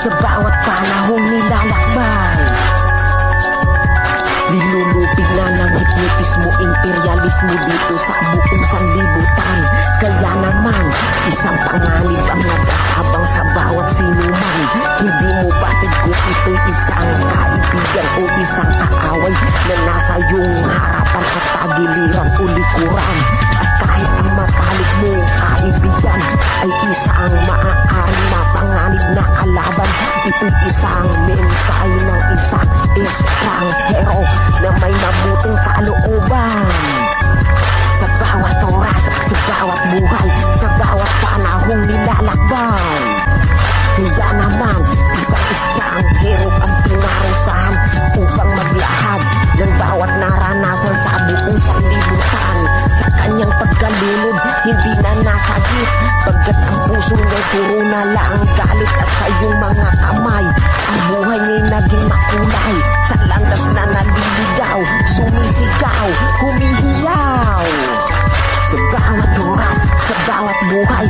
sa bawat panahong nilalakbay. Nilulupig na ng hipnotismo, imperialismo dito sa buong sanlibutan. Kaya naman, isang panganib ang nag-aabang sa bawat sinuman. Hindi mo batid kung ito'y isang kaibigan o isang kaaway na nasa iyong harapan at tagiliran o likuran. At kahit ang matalik mo kaibigan ay isang maaaring mapanganib na kalaban, ito'y isang mensahe ng isang estranghero na may mabuting kalooban. Sa bawat oras, sa bawat buhay, sa bawat panahong nilalakbay. Kaya naman, isang estranghero ang pinarusahan upang maglahad ng bawat naranasan sa buong sanlibutan. Sa kanyang pagkalunod, hindi na nasagip, pagkat ang puso niya'y puro na lang galit. At sa iyong mga kamay, ang buhay niya'y naging makulay. Sa landas na naliligaw, sumisigaw, humihiyaw. Sa bawat oras, sa bawat buhay,